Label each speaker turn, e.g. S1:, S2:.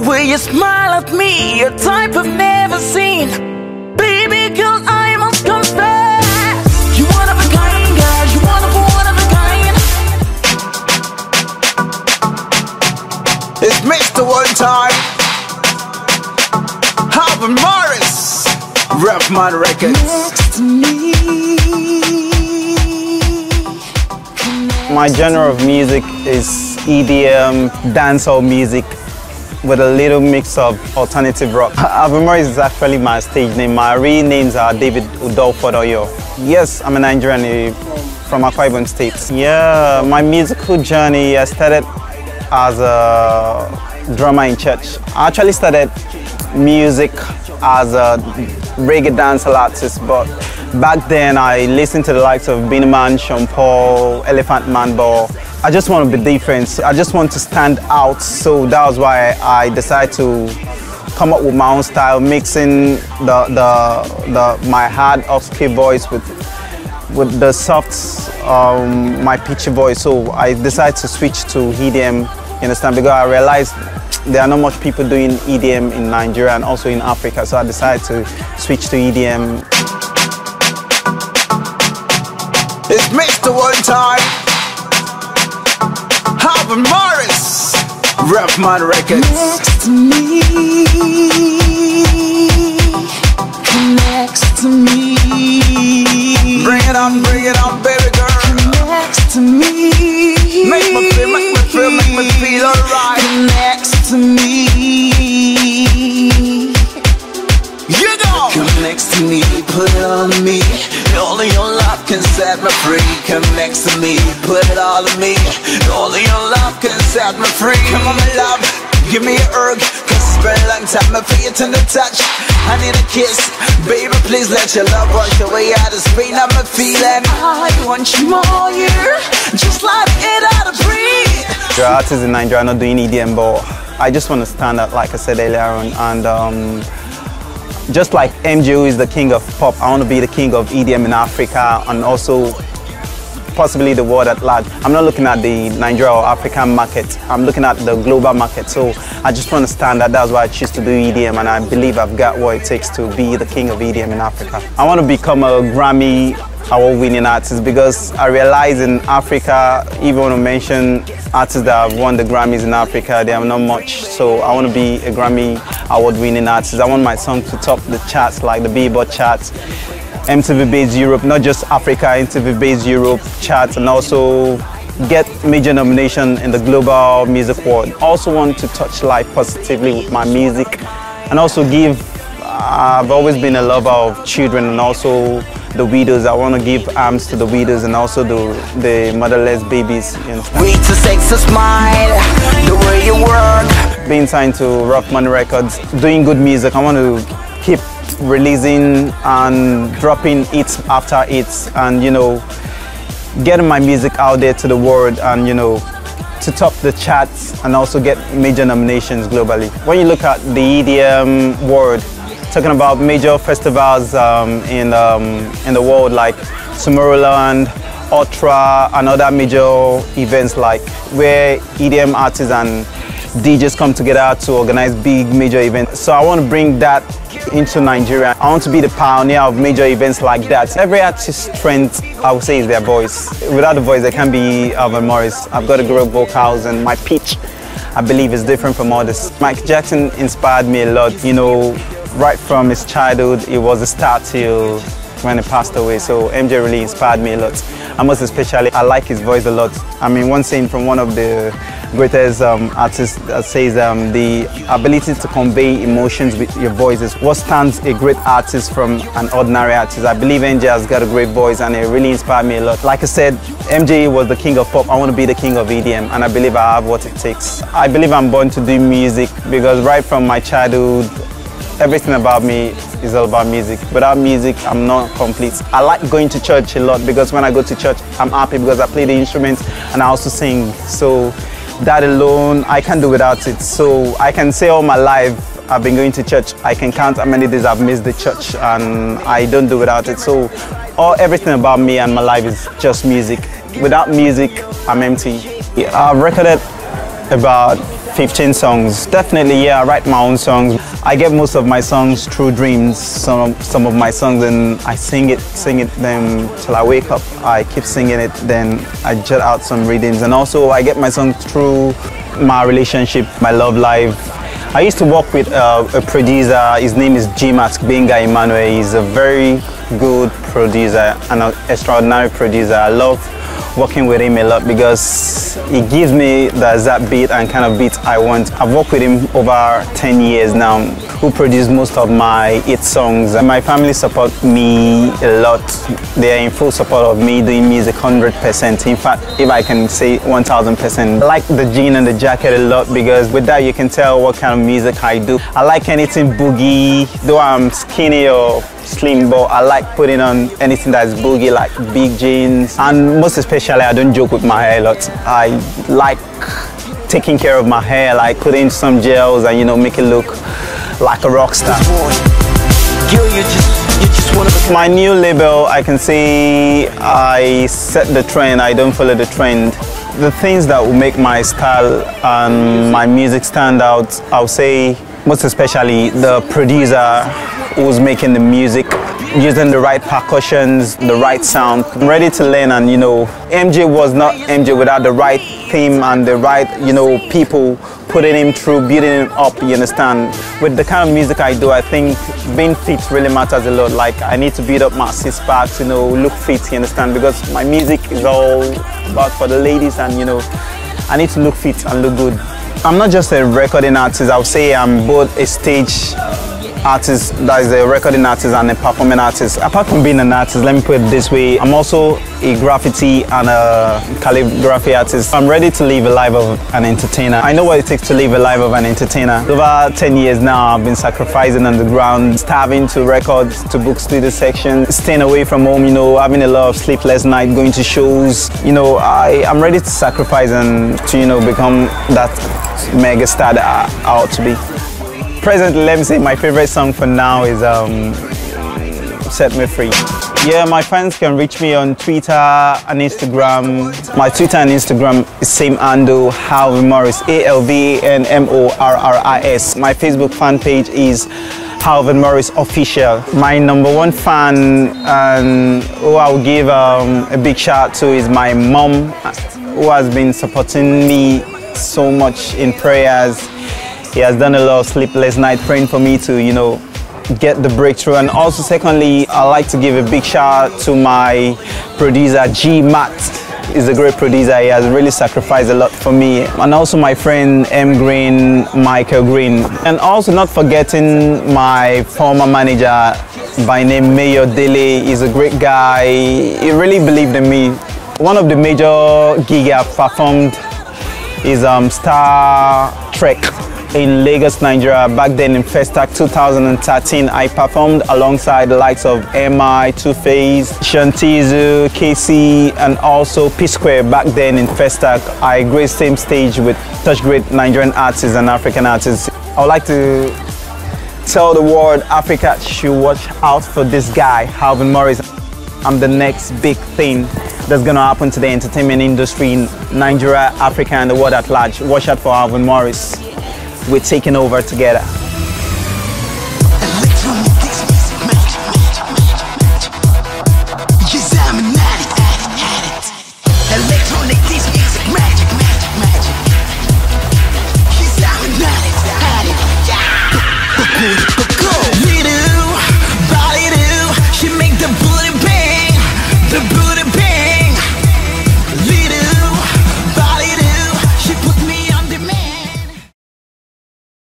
S1: way you smile at me, a type I've never seen. Baby girl, I must confess, you one of a kind, girl, you one of a kind.
S2: It's Mr. One Time, Alvan Morris, Ruff Money Records.
S1: Next to me.
S3: My genre of music is EDM, dancehall music with a little mix of alternative rock. Alvan Morris is actually my stage name. My real names are David Udolfodoyo. Yes, I'm a Nigerian from Akwa Ibom State. Yeah, my musical journey, I started as a drummer in church. I actually started music as a reggae dancehall artist, but back then I listened to the likes of Beenie Man, Sean Paul, Elephant Man, but I just want to be different. I just want to stand out, so that was why I decided to come up with my own style, mixing my hard upscale voice with the soft, my pitchy voice. So I decided to switch to EDM, you understand, because I realized there are not much people doing EDM in Nigeria and also in Africa, so I decided to switch to EDM.
S2: It's Mr. One Time, Alvan Morris, Ruff Money Records.
S1: Next to me, next to me.
S2: Bring it on, baby girl.
S1: Next to me,
S2: Make me feel alright.
S1: next to me.
S2: You go.
S1: Come next to me, put it on me. Only your love can set me free. Come next to me, put it all on me. Only your love can set me free.
S2: Come on, my love, give me a hug, 'cause it's been a long time I feel it in the touch. I need a kiss, baby, please let your love wash away all this pain I'm feeling.
S1: I want you more, yeah. Just like it out of breathe.
S3: There are artists in Nigeria not doing EDM, but I just want to stand out, like I said earlier on, and just like MJ, who is the king of pop, I want to be the king of EDM in Africa and also possibly the world at large. I'm not looking at the Nigeria or African market, I'm looking at the global market. So I just want to stand out. That's why I choose to do EDM, and I believe I've got what it takes to be the king of EDM in Africa. I want to become a Grammy award-winning artist because I realize in Africa, even when I mention artists that have won the Grammys in Africa, they are not much. So I want to be a Grammy award-winning artist. I want my song to top the charts, like the Billboard charts, MTV-based Europe, not just Africa, MTV-based Europe charts, and also get major nomination in the global music world. Also want to touch life positively with my music and also give. I've always been a lover of children and also the widows. I want to give arms to the widows and also the motherless babies. You know.
S2: Way to sex a smile, the way you work.
S3: Being signed to Ruff Money Records, doing good music, I want to keep releasing and dropping hits after hits, and you know, getting my music out there to the world, and you know, to top the charts and also get major nominations globally. When you look at the EDM world, talking about major festivals in the world like Tomorrowland, Ultra, and other major events like where EDM artists and DJs come together to organize big major events. So I want to bring that into Nigeria. I want to be the pioneer of major events like that. Every artist's strength, I would say, is their voice. Without the voice, there can't be Alvan Morris. I've got a great vocals and my pitch, I believe, is different from others. Michael Jackson inspired me a lot, you know, right from his childhood. It was a star till when he passed away. So MJ really inspired me a lot. And most especially, I like his voice a lot. I mean, one saying from one of the greatest artists that says the ability to convey emotions with your voice is what stands a great artist from an ordinary artist. I believe MJ has got a great voice and it really inspired me a lot. Like I said, MJ was the king of pop. I want to be the king of EDM, and I believe I have what it takes. I believe I'm born to do music because right from my childhood, everything about me is all about music. Without music, I'm not complete. I like going to church a lot because when I go to church, I'm happy because I play the instruments and I also sing. So that alone, I can't do without it. So I can say all my life, I've been going to church. I can count how many days I've missed the church and I don't do without it. So everything about me and my life is just music. Without music, I'm empty. I've recorded about 15 songs. Definitely, yeah, I write my own songs. I get most of my songs through dreams. Some of my songs, and I sing it then till I wake up. I keep singing it, then I jet out some readings. And also I get my songs through my relationship, my love life. I used to work with a producer. His name is G-Max Benga Emmanuel. He's a very good producer and an extraordinary producer. I love working with him a lot because he gives me the exact beat and kind of beat I want. I've worked with him over 10 years now, who produced most of my hit songs. And my family support me a lot. They're in full support of me doing music 100%. In fact, if I can say 1000%. I like the jean and the jacket a lot because with that you can tell what kind of music I do. I like anything boogie, though I'm skinny or slim, but I like putting on anything that's boogie, like big jeans. And most especially, I don't joke with my hair a lot. I like taking care of my hair, like putting some gels and, you know, make it look like a rock star. My new label, I can say I set the trend, I don't follow the trend. The things that will make my style and my music stand out, I'll say most especially the producer who's making the music, using the right percussions, the right sound. I'm ready to learn, and you know, MJ was not MJ without the right theme and the right, you know, people putting him through, building him up, you understand. With the kind of music I do, I think being fit really matters a lot. Like, I need to build up my six packs, you know, look fit, you understand, because my music is all about for the ladies, and you know, I need to look fit and look good. I'm not just a recording artist, I'll say I'm both a stage artist, that is a recording artist, and a performing artist. Apart from being an artist, let me put it this way, I'm also a graffiti and a calligraphy artist. I'm ready to live a life of an entertainer. I know what it takes to live a life of an entertainer. Over 10 years now, I've been sacrificing on the ground, starving to records, to book studio sections, staying away from home, you know, having a lot of sleepless nights, going to shows. You know, I'm ready to sacrifice and to, you know, become that mega star that I ought to be. Presently, let me say my favorite song for now is Set Me Free. Yeah, my fans can reach me on Twitter and Instagram. My Twitter and Instagram is same handle, Alvan Morris, ALVANMORRIS. My Facebook fan page is Alvan Morris Official. My #1 fan and who I'll give a big shout out to is my mom, who has been supporting me so much in prayers. He has done a lot of sleepless nights praying for me to, you know, get the breakthrough. And also secondly, I like to give a big shout out to my producer G-Max. He's a great producer. He has really sacrificed a lot for me. And also my friend M Green, Michael Green. And also not forgetting my former manager by name Mayor Dele. He's a great guy. He really believed in me. One of the major gigs I've performed is Star Trek in Lagos, Nigeria. Back then in Festac 2013, I performed alongside the likes of MI, Two-Face, Shantizu, KC, and also P-Square. Back then in Festac, I graced same stage with such great Nigerian artists and African artists. I would like to tell the world Africa should watch out for this guy, Alvan Morris. I'm the next big thing that's gonna happen to the entertainment industry in Nigeria, Africa, and the world at large. Watch out for Alvan Morris. We're taking over together.